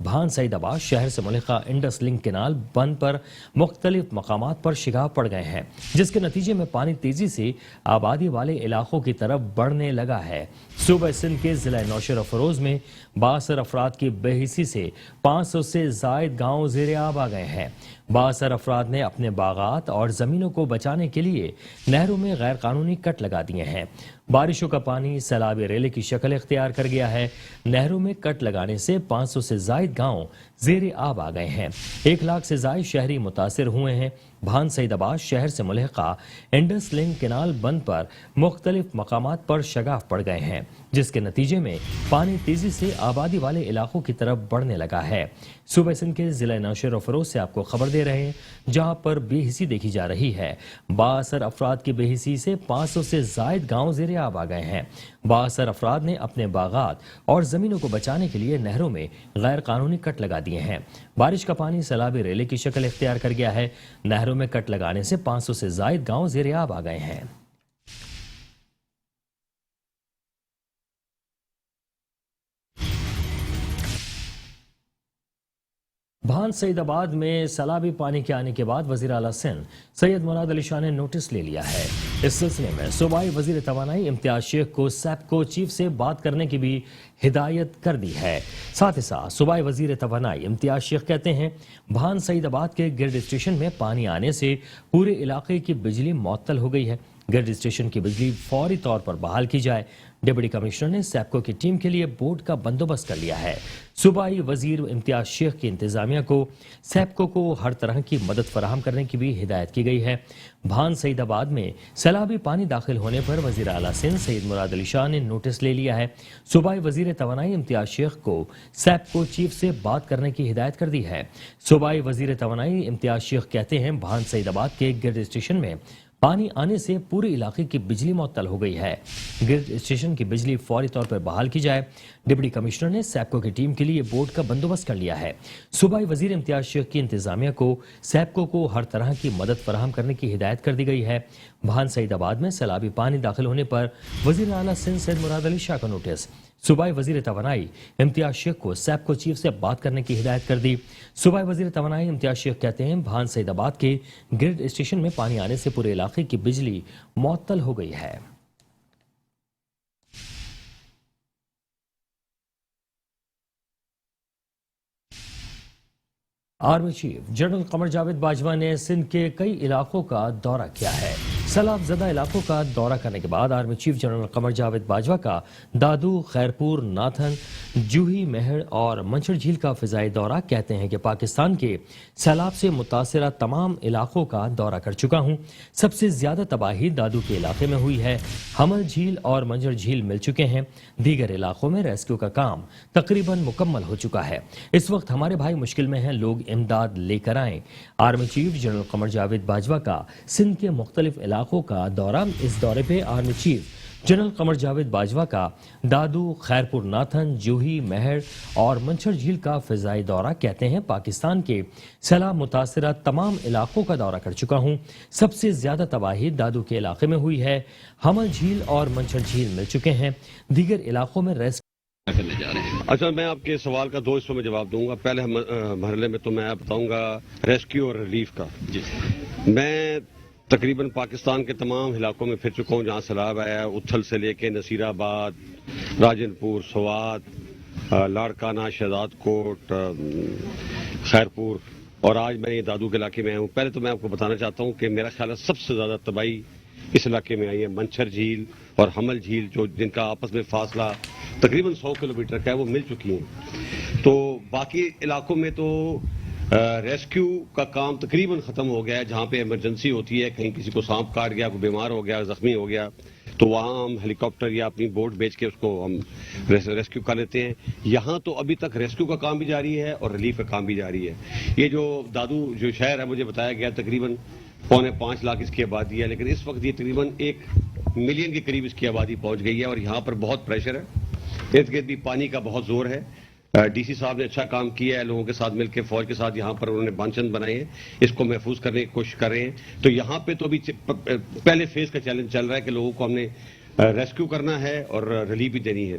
بھان سعیدآباد شہر سے ملحقہ Indus link canal بند پر مختلف مقامات پر شگاف پڑ گئے ہیں، جس کے نتیجے میں پانی تیزی سے آبادی والے علاقوں کی طرف بڑھنے لگا ہے۔ صوبہ سندھ کے ضلع نوشہر و فروز میں 62 افراد کی بے حسی سے 500 سے زائد گاؤں زیر آب آ گئے ہیں۔ 62 افراد نے اپنے باغات اور زمینوں کو بچانے کے لیے نہروں میں غیر قانونی کٹ لگا دیے ہیں۔ بارشوں کا پانی سیلابی ریلے کی شکل اختیار کر گیا ہے۔ نہروں میں کٹ لگانے سے 500 سے زائد گاؤں زیر آب آ گئے ہیں۔ 1 لاکھ سے زائد شہری متاثر ہوئے ہیں۔ بھان سعیدآباد شہر سے ملحقہ انڈس لنک کینال بند پر مختلف مقامات پر شگاف پڑ گئے ہیں، جس کے نتیجے میں پانی تیزی سے آبادی والے علاقوں کی طرف بڑھنے لگا ہے۔ صوبہ سندھ کے ضلع نوشہر و فروز سے آپ کو خبر دے رہے ہیں، جہاں پر بے حسی دیکھی جا رہی ہے۔ 62 افراد کی بے حسی سے 500 سے زائد گاؤں زیر آب آ گئے ہیں۔ 62 افراد نے اپنے باغات اور زمینوں کو بچانے کے لیے نہروں میں غیر قانونی کٹ لگا دیے ہیں۔ بارش کا پانی سیلابی ریلے کی شکل اختیار کر گیا ہے۔ نہروں میں کٹ لگانے سے 500 سے زائد گاؤں زیر آب آ گئے ہیں۔ بھان سعیدآباد میں سیلابی پانی کے آنے کے بعد وزیر اعلیٰ سندھ سید مراد علی شاہ نے نوٹس لے لیا ہے۔ اس سلسلے میں صوبائی وزیر توانائی امتیاز شیخ کو سیپکو چیف سے بات کرنے کی بھی ہدایت کر دی ہے۔ ساتھ ہی ساتھ صوبائی وزیر توانائی امتیاز شیخ کہتے ہیں، بھان سعیدآباد کے گرڈ اسٹیشن میں پانی آنے سے پورے علاقے کی بجلی معطل ہو گئی ہے۔ گرڈ اسٹیشن کی بجلی فوری طور پر بحال کی جائے۔ ڈپٹی کمشنر نے سیپکو کی ٹیم کے لیے بورڈ کا بندوبست کر لیا ہے۔ صوبائی وزیر امتیاز شیخ کی انتظامیہ کو سیپکو کو ہر طرح کی مدد فراہم کرنے کی بھی ہدایت کی گئی ہے۔ بھان سعیدآباد میں سیلابی پانی داخل ہونے پر وزیر اعلیٰ سندھ سید مراد علی شاہ نے نوٹس لے لیا ہے۔ صوبائی وزیر توانائی امتیاز شیخ کو سیپکو چیف سے بات کرنے کی ہدایت کر دی ہے۔ صوبائی وزیر توانائی امتیاز شیخ کہتے ہیں، بھان سعیدآباد کے گرڈ اسٹیشن میں پانی آنے سے پورے علاقے کی بجلی معطل ہو گئی ہے۔ گرڈ اسٹیشن کی بجلی فوری طور پر بحال کی جائے۔ ڈپٹی کمشنر نے سیپکو کی ٹیم کے لیے بورڈ کا بندوبست کر لیا ہے۔ صوبائی وزیر امتیاز شیخ کی انتظامیہ کو سیپکو کو ہر طرح کی مدد فراہم کرنے کی ہدایت کر دی گئی ہے۔ بھان سعیدآباد میں سیلابی پانی داخل ہونے پر وزیر اعلیٰ سندھ سید مراد علی شاہ کا نوٹس۔ صوبائی وزیر توانائی امتیاز شیخ کو سیپکو چیف سے بات کرنے کی ہدایت کر دی۔ صوبائی وزیر توانائی امتیاز شیخ کہتے ہیں، بھان سعیدآباد کے گرڈ اسٹیشن میں پانی آنے سے پورے علاقے کی بجلی معطل ہو گئی ہے۔ Army chief general Qamar Javed Bajwa نے سندھ کے کئی علاقوں کا دورہ کیا ہے۔ سیلاب زدہ علاقوں کا دورہ کرنے کے بعد army chief general Qamar Javed Bajwa کا دادو، خیرپور، ناتھن، جوہی، مہر اور منچھر جھیل کا فضائی دورہ کہتے ہیں کہ پاکستان کے سیلاب سے متاثرہ تمام علاقوں کا دورہ کر چکا ہوں۔ سب سے زیادہ تباہی دادو کے علاقے میں ہوئی ہے۔ حمل جھیل اور منجر جھیل مل چکے ہیں۔ دیگر علاقوں میں ریسکیو کا کام تقریباً مکمل ہو چکا ہے۔ اس وقت ہمارے بھائی مشکل میں ہیں، لوگ امداد لے کر آئیں۔ Army chief general Qamar Javed Bajwa کا سندھ کے مختلف علاقوں کا دورہ۔ اس دورے پہ army chief general Qamar Javed Bajwa کا دادو، خیرپور، ناتھن، جوہی، مہر اور منچھر جھیل کا فضائی دورہ کہتے ہیں پاکستان کے سیلاب متاثرہ تمام علاقوں کا دورہ کر چکا ہوں۔ سب سے زیادہ تباہی دادو کے علاقے میں ہوئی ہے۔ حمل جھیل اور منچھر جھیل مل چکے ہیں۔ دیگر علاقوں میں کرنے جا رہے ہیں۔ اچھا، میں آپ کے سوال کا 2 حصوں میں جواب دوں گا۔ پہلے مرحلے میں تو میں بتاؤں گا ریسکیو اور ریلیف کا۔ میں تقریباً پاکستان کے تمام علاقوں میں پھر چکا ہوں جہاں سیلاب آیا ہے، اتھل سے لے کے نصیر آباد، راجن پور، سوات، لاڑکانہ، شہزاد کوٹ، خیرپور، اور آج میں یہ دادو کے علاقے میں آیا ہوں۔ پہلے تو میں آپ کو بتانا چاہتا ہوں کہ میرا خیال ہے سب سے زیادہ تباہی اس علاقے میں آئی ہے۔ منچھر جھیل اور حمل جھیل جن کا آپس میں فاصلہ تقریباً 100 کلومیٹر کا ہے، وہ مل چکی ہیں۔ تو باقی علاقوں میں تو ریسکیو کا کام تقریباً ختم ہو گیا ہے۔ جہاں پہ ایمرجنسی ہوتی ہے، کہیں کسی کو سانپ کاٹ گیا، کوئی بیمار ہو گیا، زخمی ہو گیا، تو وہاں ہم ہیلی کاپٹر یا اپنی بوٹ بیچ کے اس کو ہم ریسکیو کر لیتے ہیں۔ یہاں تو ابھی تک ریسکیو کا کام بھی جاری ہے اور ریلیف کا کام بھی جاری ہے۔ یہ جو دادو جو شہر ہے، مجھے بتایا گیا تقریباً 4.25 لاکھ اس کی آبادی ہے، لیکن اس وقت یہ تقریباً 1 ملین کے قریب اس کی آبادی پہنچ گئی ہے، اور یہاں پر بہت پریشر ہے۔ ارد گرد بھی پانی کا بہت زور ہے۔ ڈی سی صاحب نے اچھا کام کیا ہے، لوگوں کے ساتھ مل کے، فوج کے ساتھ یہاں پر انہوں نے بانچند بنائے ہیں، اس کو محفوظ کرنے کی کوشش کر رہے ہیں۔ تو یہاں پہ تو ابھی پہلے فیز کا چیلنج چل رہا ہے کہ لوگوں کو ہم نے ریسکیو کرنا ہے اور ریلیف بھی دینی ہے۔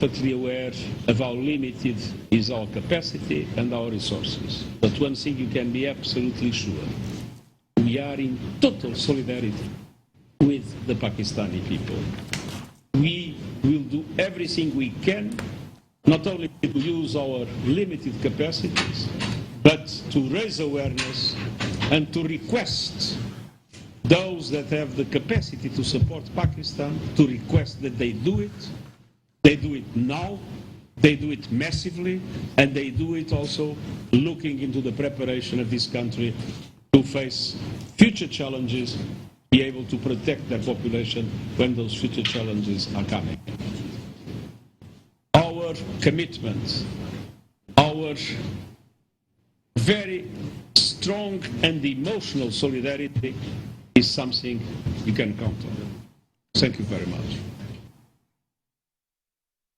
Totally aware of how limited is our capacity and our resources. But one thing you can be absolutely sure, we are in total solidarity with the Pakistani people. We will do everything we can, not only to use our limited capacities, but to raise awareness and to request those that have the capacity to support Pakistan to request that they do it. They do it now, they do it massively, and they do it also looking into the preparation of this country to face future challenges, be able to protect their population when those future challenges are coming. Our commitment, our very strong and emotional solidarity is something you can count on. Thank you very much.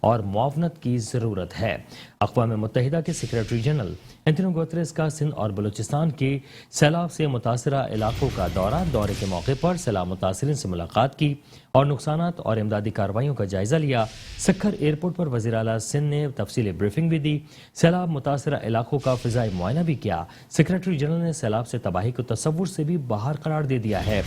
اور معاونت کی ضرورت ہے۔ اقوام متحدہ کے secretary general Antonio Guterres کا سندھ اور بلوچستان کے سیلاب سے متاثرہ علاقوں کا دورے کے موقع پر سیلاب متاثرین سے ملاقات کی اور نقصانات اور امدادی کارروائیوں کا جائزہ لیا۔ سکھر ایئرپورٹ پر وزیر اعلیٰ سندھ نے تفصیلی بریفنگ بھی دی، سیلاب متاثرہ علاقوں کا فضائی معائنہ بھی کیا۔ سیکریٹری جنرل نے سیلاب سے تباہی کو تصور سے بھی باہر قرار دے دیا ہے،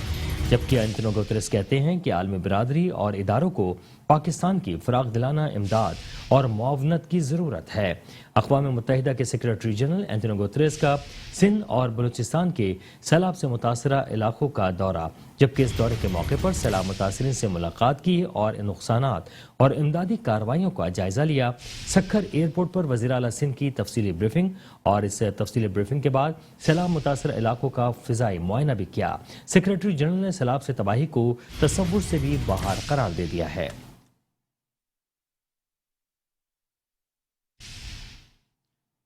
جبکہ اینٹونیو گوتریس کہتے ہیں کہ عالمی برادری اور اداروں کو پاکستان کی فراخ دلانہ امداد اور معاونت کی ضرورت ہے۔ اقوام متحدہ کے سیکریٹری جنرل اینٹونیو گوتریس کا سندھ اور بلوچستان کے سیلاب سے متاثرہ علاقوں کا دورہ، جبکہ اس دورے کے موقع پر سیلاب متاثرین سے ملاقات کی اور ان نقصانات اور امدادی کارروائیوں کا جائزہ لیا۔ سکھر ایئرپورٹ پر وزیر اعلیٰ سندھ کی تفصیلی بریفنگ اور اس تفصیلی بریفنگ کے بعد سیلاب متاثرہ علاقوں کا فضائی معائنہ بھی کیا۔ سیکریٹری جنرل نے سیلاب سے تباہی کو تصور سے بھی باہر قرار دے دیا ہے۔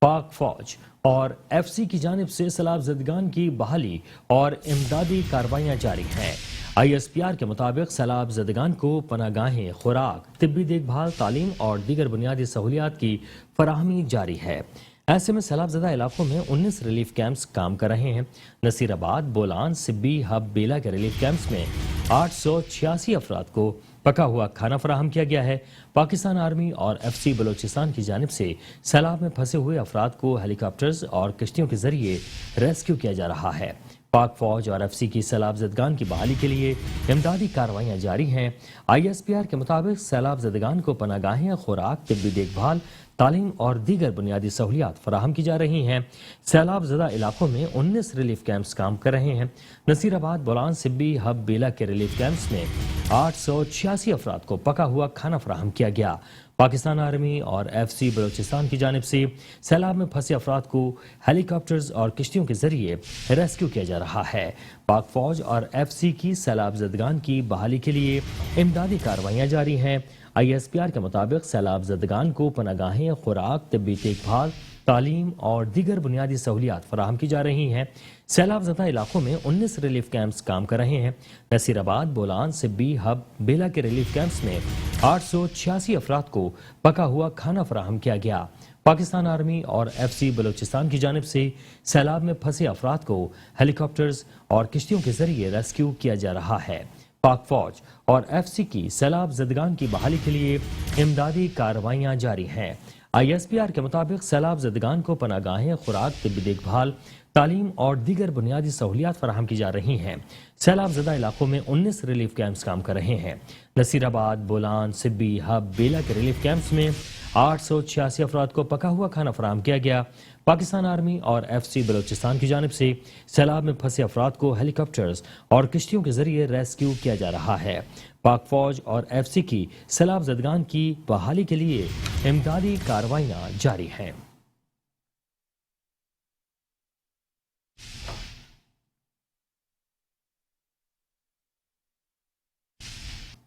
پاک فوج اور ایف سی کی جانب سے سیلاب زدگان کی بحالی اور امدادی کارروائیاں جاری ہیں۔ آئی ایس پی آر کے مطابق سیلاب زدگان کو پناہ گاہیں، خوراک، طبی دیکھ بھال، تعلیم اور دیگر بنیادی سہولیات کی فراہمی جاری ہے۔ ایسے میں سیلاب زدہ علاقوں میں 19 ریلیف کیمپس کام کر رہے ہیں۔ نصیر آباد، بولان، سبی، ہب، بیلا کے ریلیف کیمپس میں 886 افراد کو پکا ہوا کھانا فراہم کیا گیا ہے۔ پاکستان آرمی اور ایف سی بلوچستان کی جانب سے سیلاب میں پھنسے ہوئے افراد کو ہیلی کاپٹرز اور کشتیوں کے ذریعے ریسکیو کیا جا رہا ہے۔ پاک فوج اور ایف سی کی سیلاب زدگان کی بحالی کے لیے امدادی کارروائیاں جاری ہیں۔ آئی ایس پی آر کے مطابق سیلاب زدگان کو پناہ گاہیں، خوراک، طبی دیکھ بھال، تعلیم اور دیگر بنیادی سہولیات فراہم کی جا رہی ہیں۔ سیلاب زدہ علاقوں میں 19 ریلیف کیمپس کام کر رہے ہیں۔ نصیر آباد، بولان، سبی، ہب، بیلا کے ریلیف کیمپس میں 886 افراد کو پکا ہوا کھانا فراہم کیا گیا۔ پاکستان آرمی اور ایف سی بلوچستان کی جانب سے سیلاب میں پھنسے افراد کو ہیلی کاپٹرز اور کشتیوں کے ذریعے ریسکیو کیا جا رہا ہے۔ پاک فوج اور ایف سی کی سیلاب زدگان کی بحالی کے لیے امدادی کارروائیاں جاری ہیں۔ آئی ایس پی آر کے مطابق سیلاب زدگان کو پناہ گاہیں، خوراک، طبی دیکھ بھال، تعلیم اور دیگر بنیادی سہولیات فراہم کی جا رہی ہیں۔ سیلاب زدہ علاقوں میں 19 ریلیف کیمپس کام کر رہے ہیں۔ نصیر آباد، بولان، سبی، ہب، بیلا کے ریلیف کیمپس میں 886 افراد کو پکا ہوا کھانا فراہم کیا گیا۔ پاکستان آرمی اور ایف سی بلوچستان کی جانب سے سیلاب میں پھنسے افراد کو ہیلی کاپٹرز اور کشتیوں کے ذریعے ریسکیو کیا جا رہا ہے۔ پاک فوج اور ایف سی کی سیلاب زدگان کی بحالی کے لیے امدادی کارروائیاں جاری ہیں۔ آئی ایس پی آر کے مطابق سیلاب زدگان کو پناہ گاہیں، خوراک، طبی دیکھ بھال، تعلیم اور دیگر بنیادی سہولیات فراہم کی جا رہی ہیں۔ سیلاب زدہ علاقوں میں 19 ریلیف کیمپس کام کر رہے ہیں۔ نصیر آباد، بولان، سبی، ہب، بیلا کے ریلیف کیمپس میں 886 افراد کو پکا ہوا کھانا فراہم کیا گیا۔ پاکستان آرمی اور ایف سی بلوچستان کی جانب سے سیلاب میں پھنسے افراد کو ہیلی کاپٹرز اور کشتیوں کے ذریعے ریسکیو کیا جا رہا ہے۔ پاک فوج اور ایف سی کی سیلاب زدگان کی بحالی کے لیے امدادی کارروائیاں جاری ہیں۔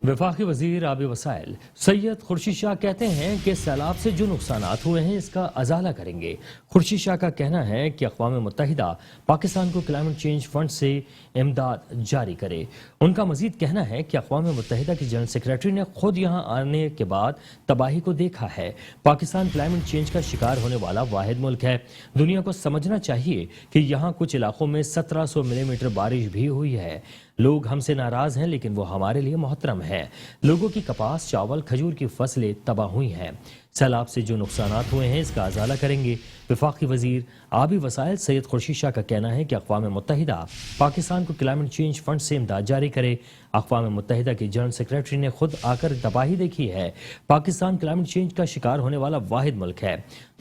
وفاقی وزیر آبی وسائل سید خورشید شاہ کہتے ہیں کہ سیلاب سے جو نقصانات ہوئے ہیں اس کا ازالہ کریں گے۔ خورشید شاہ کا کہنا ہے کہ اقوام متحدہ پاکستان کو کلائمیٹ چینج فنڈ سے امداد جاری کرے۔ ان کا مزید کہنا ہے کہ اقوام متحدہ کی جنرل سیکریٹری نے خود یہاں آنے کے بعد تباہی کو دیکھا ہے۔ پاکستان کلائمیٹ چینج کا شکار ہونے والا واحد ملک ہے۔ دنیا کو سمجھنا چاہیے کہ یہاں کچھ علاقوں میں 1700 ملی میٹر بارش بھی ہوئی ہے۔ لوگ ہم سے ناراض ہیں لیکن وہ ہمارے لیے محترم ہیں۔ لوگوں کی کپاس، چاول، کھجور کی فصلیں تباہ ہوئی ہیں۔ سیلاب سے جو نقصانات ہوئے ہیں اس کا ازالہ کریں گے۔ وفاقی وزیر آبی وسائل سید خورشید شاہ کا کہنا ہے کہ اقوام متحدہ پاکستان کو کلائمیٹ چینج فنڈ سے امداد جاری کرے۔ اقوام متحدہ کی جنرل سیکریٹری نے خود آ کر تباہی دیکھی ہے۔ پاکستان کلائمیٹ چینج کا شکار ہونے والا واحد ملک ہے۔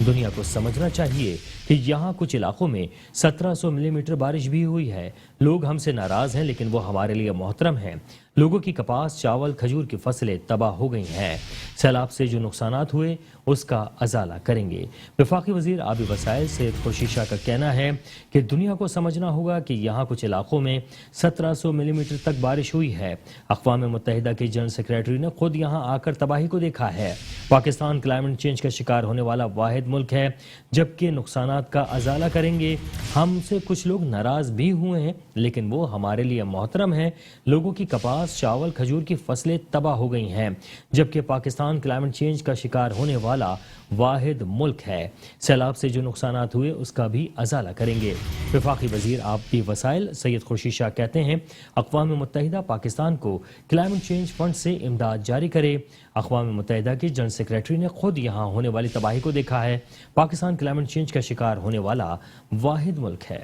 دنیا کو سمجھنا چاہیے کہ یہاں کچھ علاقوں میں 1700 ملی میٹر بارش بھی ہوئی ہے۔ لوگ ہم سے ناراض ہیں لیکن وہ ہمارے لیے محترم ہیں۔ لوگوں کی کپاس، چاول، کھجور کی فصلیں تباہ ہو گئی ہیں۔ سیلاب سے جو نقصانات ہوئے اس کا ازالہ کریں گے۔ وفاقی وزیر آبی وسائل سید خورشید شاہ کا کہنا ہے کہ دنیا کو سمجھنا ہوگا کہ یہاں کچھ علاقوں میں 1700 ملی میٹر تک بارش ہوئی ہے۔ اقوام متحدہ کے جنرل سیکریٹری نے خود یہاں آ کر تباہی کو دیکھا ہے۔ پاکستان کلائمیٹ چینج کا شکار ہونے والا واحد ملک ہے، جبکہ نقصانات کا ازالہ کریں گے۔ ہم سے کچھ لوگ ناراض بھی ہوئے ہیں، لیکن وہ ہمارے لیے محترم ہیں۔ لوگوں کی کپاس، چاول، کھجور کی فصلیں تباہ ہو گئی ہیں، جبکہ پاکستان کلائمیٹ چینج کا شکار ہونے والا واحد ملک ہے۔ سیلاب سے جو نقصانات ہوئے اس کا بھی ازالہ کریں گے۔ وفاقی وزیر آبی وسائل سید خورشید شاہ کہتے ہیں اقوام متحدہ پاکستان کو کلائمیٹ چینج فنڈ سے امداد جاری کرے۔ اقوام متحدہ کے جنرل سیکریٹری نے خود یہاں ہونے والی تباہی کو دیکھا ہے۔ پاکستان کلائمیٹ چینج کا شکار ہونے والا واحد ملک ہے۔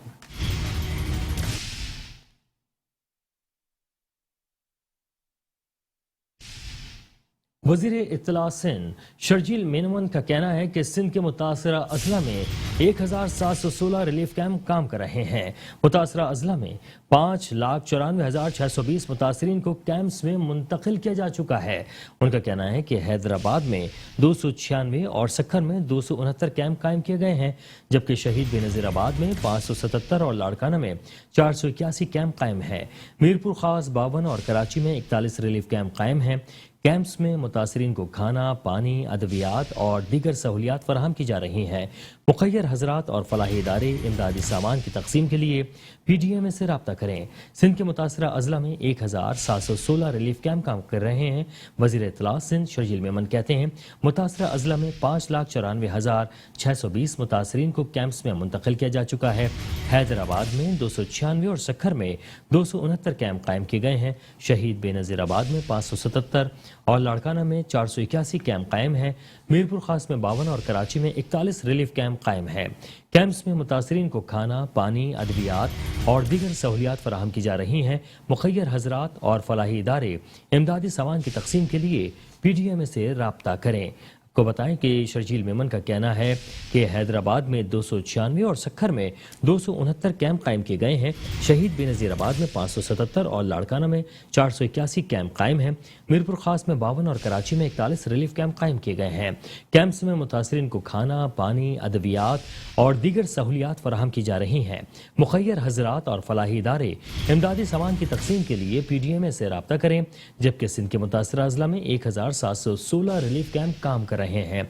وزیر اطلاع سندھ شرجیل مینون کا کہنا ہے کہ سندھ کے متاثرہ اضلاع میں 1716 ریلیف کیمپ کام کر رہے ہیں۔ متاثرہ اضلاع میں 5,94,620 متاثرین کو کیمپس میں منتقل کیا جا چکا ہے۔ ان کا کہنا ہے کہ حیدرآباد میں 296 اور سکھر میں 269 کیمپ قائم کیے گئے ہیں، جبکہ شہید بینظیر آباد میں 577 اور لاڑکانہ میں 481 کیمپ قائم ہیں۔ میرپور خاص 52 اور کراچی میں 41 ریلیف کیمپ قائم ہیں۔ کیمپس میں متاثرین کو کھانا، پانی، ادویات اور دیگر سہولیات فراہم کی جا رہی ہیں۔ مخیر حضرات اور فلاحی ادارے امدادی سامان کی تقسیم کے لیے پی ڈی ایم اے سے رابطہ کریں۔ سندھ کے متاثرہ اضلاع میں 1716 ریلیف کیمپ کام کر رہے ہیں۔ وزیر اطلاع سندھ شرجیل میمن کہتے ہیں متاثرہ اضلاع میں 5,94,620 متاثرین کو کیمپس میں منتقل کیا جا چکا ہے۔ حیدرآباد میں 296 اور سکھر میں 269 کیمپ قائم کیے گئے ہیں۔ شہید بینظیر آباد میں 577 اور لاڑکانہ میں 481 کیمپ قائم ہیں۔ میرپور خاص میں 52 اور کراچی میں 41 ریلیف کیمپ قائم ہیں۔ کیمپس میں متاثرین کو کھانا، پانی، ادویات اور دیگر سہولیات فراہم کی جا رہی ہیں۔ مخیر حضرات اور فلاحی ادارے امدادی سامان کی تقسیم کے لیے پی ڈی ایم اے سے رابطہ کریں۔ کو بتائیں کہ شرجیل میمن کا کہنا ہے کہ حیدرآباد میں 296 اور سکھر میں 269 کیمپ قائم کیے گئے ہیں۔ شہید بینظیر آباد میں 577 اور لاڑکانہ میں 481 کیمپ قائم ہیں۔ میرپور خاص میں 52 اور کراچی میں 41 ریلیف کیمپ قائم کیے گئے ہیں۔ کیمپس میں متاثرین کو کھانا، پانی، ادویات اور دیگر سہولیات فراہم کی جا رہی ہیں۔ مخیر حضرات اور فلاحی ادارے امدادی سامان کی تقسیم کے لیے پی ڈی ایم اے سے رابطہ کریں، جبکہ سندھ کے متاثرہ اضلاع میں 1716 ریلیف کیمپ کام کر رہے ہیں۔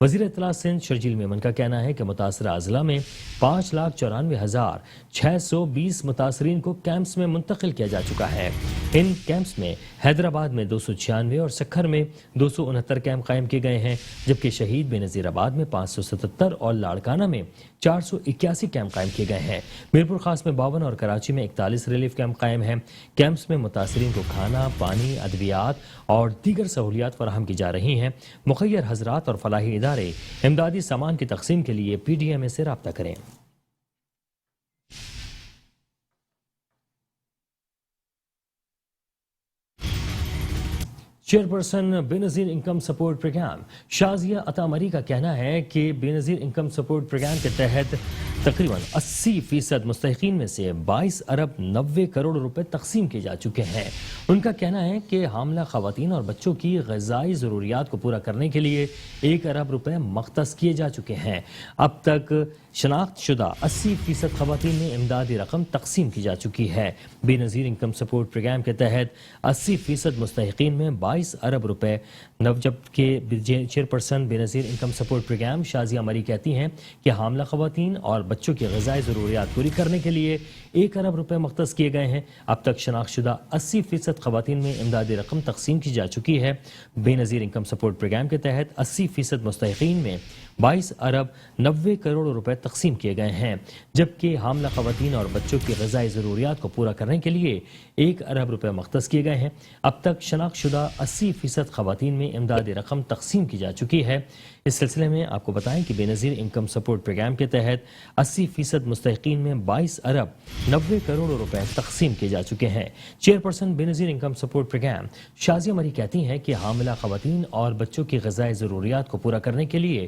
وزیر اطلاع سندھ شرجیل میمن کا کہنا ہے کہ متاثرہ اضلاع میں 5,94,620 متاثرین کو کیمپس میں منتقل کیا جا چکا ہے۔ ان کیمپس میں حیدرآباد میں 296 اور سکھر میں 269 کیمپ قائم کیے گئے ہیں، جبکہ شہید بینظیر آباد میں 577 اور لاڑکانہ میں 481 کیمپ قائم کیے گئے ہیں۔ میرپور خاص میں 52 اور کراچی میں 41 ریلیف کیمپ قائم ہیں۔ کیمپس میں متاثرین کو کھانا، پانی، ادویات اور دیگر سہولیات فراہم کی جا رہی ہیں۔ مخیر حضرات اور فلاحی ادارے امدادی سامان کی تقسیم کے لیے پی ڈی ایم اے سے رابطہ کریں۔ چیئرپرسن بے نظیر انکم سپورٹ پروگرام شازیہ عطا مری کا کہنا ہے کہ بے نظیر انکم سپورٹ پروگرام کے تحت تقریباً 80% مستحقین میں سے 22 ارب 90 کروڑ روپے تقسیم کیے جا چکے ہیں۔ ان کا کہنا ہے کہ حاملہ خواتین اور بچوں کی غذائی ضروریات کو پورا کرنے کے لیے 1 ارب روپے مختص کیے جا چکے ہیں۔ اب تک شناخت شدہ 80% خواتین میں امدادی رقم تقسیم کی جا چکی ہے۔ بے نظیر انکم سپورٹ پروگرام کے تحت 80% مستحقین میں 22 ارب روپے، جبکہ چیئرپرسن بے نظیر انکم سپورٹ پروگرام شازیہ مری کہتی ہیں کہ حاملہ خواتین اور بچوں کی غذائی ضروریات پوری کرنے کے لیے 1 ارب روپے مختص کیے گئے ہیں۔ اب تک شناخت شدہ 80% خواتین میں امدادی رقم تقسیم کی جا چکی ہے۔ بے نظیر انکم سپورٹ پروگرام کے تحت 80% مستحقین میں 22 ارب 90 کروڑ روپے تقسیم کیے گئے ہیں، جبکہ حاملہ خواتین اور بچوں کی غذائی ضروریات کو پورا کرنے کے لیے 1 ارب روپے مختص کیے گئے ہیں۔ اب تک شناخت شدہ 80% خواتین میں امدادی رقم تقسیم کی جا چکی ہے۔ اس سلسلے میں آپ کو بتائیں کہ بے نظیر انکم سپورٹ پروگرام کے تحت 80% مستحقین میں 22 ارب 90 کروڑ روپے تقسیم کیے جا چکے ہیں۔ چیئرپرسن بے نظیر انکم سپورٹ پروگرام شازیہ مری کہتی ہیں کہ حاملہ خواتین اور بچوں کی غذائی ضروریات کو پورا کرنے کے لیے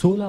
16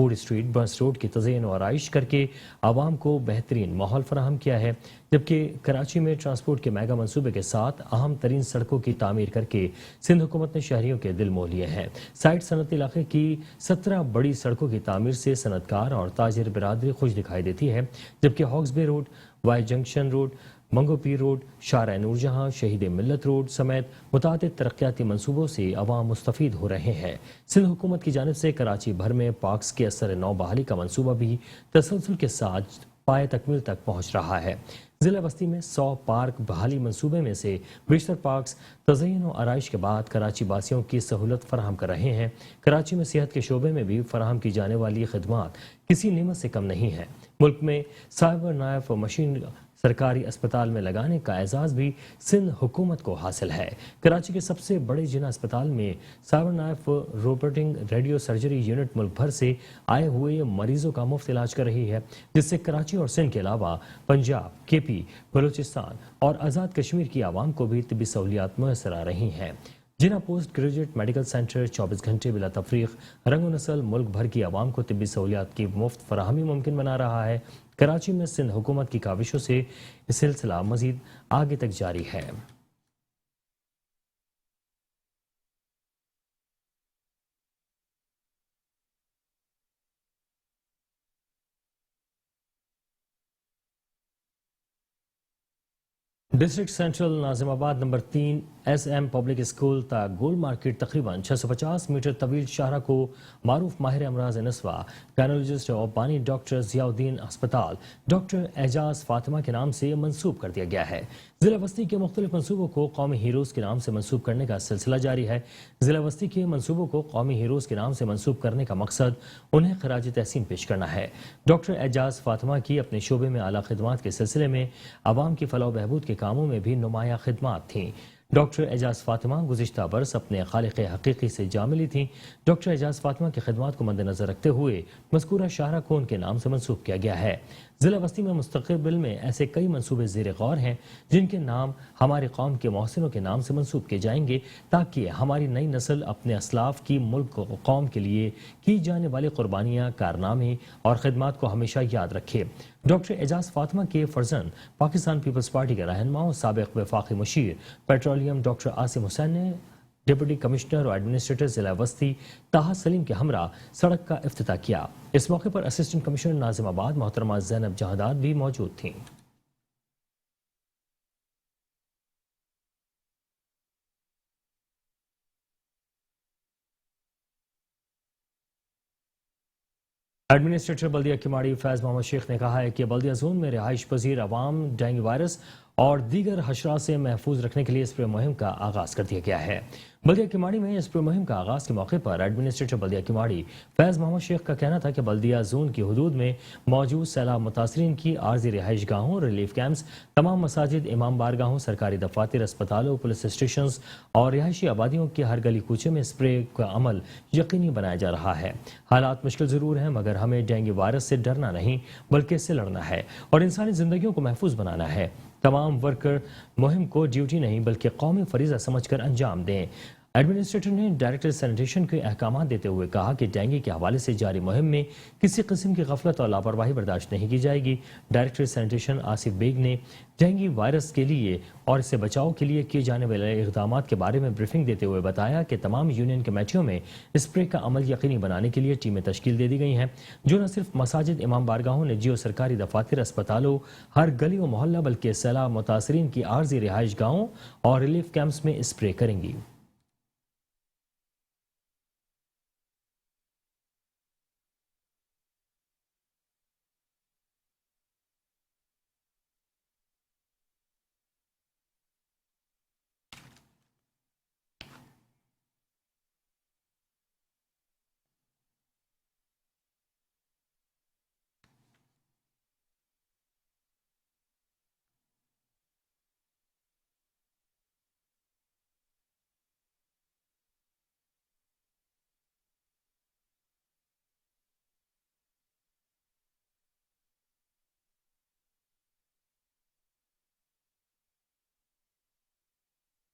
فوڈ اسٹریٹ بس روڈ کی تزئین و آرائش کر کے عوام کو بہترین ماحول فراہم کیا ہے، جبکہ کراچی میں ٹرانسپورٹ کے میگا منصوبے کے ساتھ اہم ترین سڑکوں کی تعمیر کر کے سندھ حکومت نے شہریوں کے دل موہ لیے ہیں۔ سائٹ صنعتی علاقے کی 17 بڑی سڑکوں کی تعمیر سے صنعت کار اور تاجر برادری خوش دکھائی دیتی ہے، جبکہ ہاکس بے روڈ، وائی جنکشن روڈ، منگو پیر روڈ، شارع نور جہاں، شہید ملت روڈ سمیت متعدد ترقیاتی منصوبوں سے عوام مستفید ہو رہے ہیں۔ سندھ حکومت کی جانب سے کراچی بھر میں پارکس کے اثر نو بحالی کا منصوبہ بھی تسلسل کے ساتھ پائے تکمیل تک پہنچ رہا ہے۔ ضلع وسطی میں 100 پارک بحالی منصوبے میں سے بیشتر پارکس تزئین و آرائش کے بعد کراچی باسیوں کی سہولت فراہم کر رہے ہیں۔ کراچی میں صحت کے شعبے میں بھی فراہم کی جانے والی خدمات کسی نعمت سے کم نہیں ہیں۔ ملک میں سائبر نائف مشین سرکاری اسپتال میں لگانے کا اعزاز بھی سندھ حکومت کو حاصل ہے۔ کراچی کے سب سے بڑے جنا اسپتال میں cyber knife robotic radio surgery unit ملک بھر سے آئے ہوئے مریضوں کا مفت علاج کر رہی ہے، جس سے کراچی اور سندھ کے علاوہ پنجاب، کے پی، بلوچستان اور آزاد کشمیر کی عوام کو بھی طبی سہولیات میسر آ رہی ہیں۔ جنا پوسٹ گریجویٹ میڈیکل سینٹر 24 گھنٹے بلا تفریق رنگ و نسل ملک بھر کی عوام کو طبی سہولیات کی مفت فراہمی ممکن بنا رہا ہے۔ کراچی میں سندھ حکومت کی کاوشوں سے یہ سلسلہ مزید آگے تک جاری ہے۔ District central Nazimabad number 3 S M public school تا گول مارکیٹ تقریباً 650 میٹر طویل شاہراہ کو معروف ماہر امراض نسواں گائنولوجسٹ اور بانی ڈاکٹر ضیاء الدین اسپتال ڈاکٹر اعجاز فاطمہ کے نام سے منسوب کر دیا گیا ہے۔ ضلع وسطی کے مختلف منصوبوں کو قومی ہیروز کے نام سے منسوب کرنے کا سلسلہ جاری ہے۔ ضلع وسطی کے منصوبوں کو قومی ہیروز کے نام سے منسوب کرنے کا مقصد انہیں خراج تحسین پیش کرنا ہے۔ ڈاکٹر اعجاز فاطمہ کی اپنے شعبے میں اعلیٰ خدمات کے سلسلے میں عوام کی فلاح و بہبود کے کاموں میں بھی نمایاں خدمات تھیں۔ ڈاکٹر اعجاز فاطمہ گزشتہ برس اپنے خالق حقیقی سے جا ملی تھیں۔ ڈاکٹر اعجاز فاطمہ کی خدمات کو مد نظر رکھتے ہوئے مذکورہ شاہراہ کو ان کے نام سے منسوب کیا گیا ہے۔ ضلع وسطی میں مستقبل میں ایسے کئی منصوبے زیر غور ہیں جن کے نام ہماری قوم کے محسنوں کے نام سے منسوب کیے جائیں گے، تاکہ ہماری نئی نسل اپنے اسلاف کی ملک و قوم کے لیے کی جانے والی قربانیاں، کارنامے اور خدمات کو ہمیشہ یاد رکھے۔ ڈاکٹر اعجاز فاطمہ کے فرزند پاکستان پیپلز پارٹی کے رہنما اور سابق وفاقی مشیر پیٹرولیم ڈاکٹر عاصم حسین نے ڈپٹی کمشنر اور ایڈمنسٹریٹر ضلع وسطی طاہر سلیم کے ہمراہ سڑک کا افتتاح کیا۔ اس موقع پر اسسٹنٹ کمشنر ناظم آباد محترمہ زینب جہاداد بھی موجود تھیں۔ ایڈمنسٹریٹر بلدیہ کماڑی فیض محمد شیخ نے کہا ہے کہ بلدیہ زون میں رہائش پذیر عوام ڈینگی وائرس اور دیگر حشرات سے محفوظ رکھنے کے لیے اسپرے مہم کا آغاز کر دیا گیا ہے۔ بلدیہ کماڑی میں اسپرے مہم کا آغاز کے موقع پر ایڈمنسٹریٹر بلدیہ کماڑی فیض محمد شیخ کا کہنا تھا کہ بلدیہ زون کی حدود میں موجود سیلاب متاثرین کی عارضی رہائش گاہوں، ریلیف کیمپس، تمام مساجد، امام بارگاہوں، سرکاری دفاتر، اسپتالوں، پولیس اسٹیشنز اور رہائشی آبادیوں کے ہر گلی کوچے میں اسپرے کا عمل یقینی بنایا جا رہا ہے۔ حالات مشکل ضرور ہیں، مگر ہمیں ڈینگی وائرس سے ڈرنا نہیں بلکہ اس سے لڑنا ہے اور انسانی زندگیوں کو محفوظ بنانا ہے۔ تمام ورکر مہم کو ڈیوٹی نہیں بلکہ قومی فریضہ سمجھ کر انجام دیں۔ ایڈمنسٹریٹر نے ڈائریکٹر سینیٹیشن کے احکامات دیتے ہوئے کہا کہ ڈینگی کے حوالے سے جاری مہم میں کسی قسم کی غفلت اور لاپرواہی برداشت نہیں کی جائے گی۔ ڈائریکٹر سینیٹیشن آصف بیگ نے ڈینگی وائرس کے لیے اور اس سے بچاؤ کے لیے کیے جانے والے اقدامات کے بارے میں بریفنگ دیتے ہوئے بتایا کہ تمام یونین کمیٹیوں میں اسپرے کا عمل یقینی بنانے کے لیے ٹیمیں تشکیل دے دی گئی ہیں، جو نہ صرف مساجد، امام بارگاہوں، نجی و سرکاری دفاتر، اسپتالوں، ہر گلی و محلہ بلکہ سیلاب متاثرین کی عارضی رہائش گاہوں اور ریلیف کیمپس میں اسپرے کریں گی۔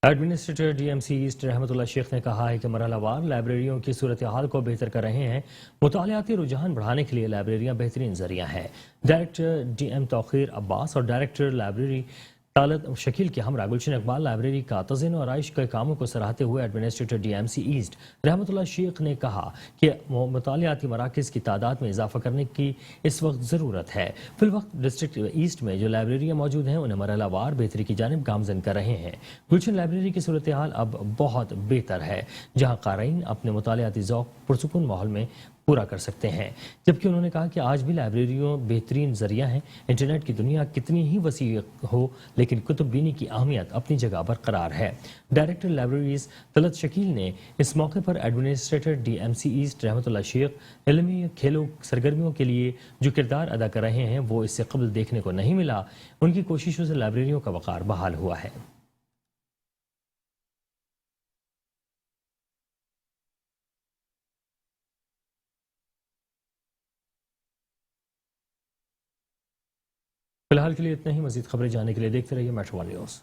Administrator D M C east رحمت اللہ شیخ نے کہا ہے کہ مرحلہ وار لائبریریوں کی صورتحال کو بہتر کر رہے ہیں. مطالعاتی رجحان بڑھانے کے لیے لائبریریاں بہترین ذریعہ ہیں. ڈائریکٹر ڈی ایم توقیر عباس اور ڈائریکٹر لائبریری طالب شکیل کے ہمراہ گلشن اقبال لائبریری کا تزئین و آرائش کے کاموں کو سراہتے ہوئے administrator D M C east رحمت اللہ شیخ نے کہا کہ مطالعاتی مراکز کی تعداد میں اضافہ کرنے کی اس وقت ضرورت ہے. فی الوقت ڈسٹرکٹ ایسٹ میں جو لائبریریاں موجود ہیں انہیں مرحلہ وار بہتری کی جانب گامزن کر رہے ہیں. گلشن لائبریری کی صورتحال اب بہت بہتر ہے جہاں قارئین اپنے مطالعاتی ذوق پرسکون ماحول میں پورا کر سکتے ہیں. جبکہ انہوں نے کہا کہ آج بھی لائبریریوں بہترین ذریعہ ہیں. انٹرنیٹ کی دنیا کتنی ہی وسیع ہو لیکن کتب بینی کی اہمیت اپنی جگہ برقرار ہے. ڈائریکٹر لائبریریز طلعت شکیل نے اس موقع پر administrator D M C east رحمت اللہ شیخ علمی کھیلوں سرگرمیوں کے لیے جو کردار ادا کر رہے ہیں وہ اس سے قبل دیکھنے کو نہیں ملا. ان کی کوششوں سے لائبریریوں کا وقار بحال ہوا ہے. فی الحال کے لیے اتنا ہی. مزید خبریں جاننے کے لیے دیکھتے رہیے میٹرو ون نیوز.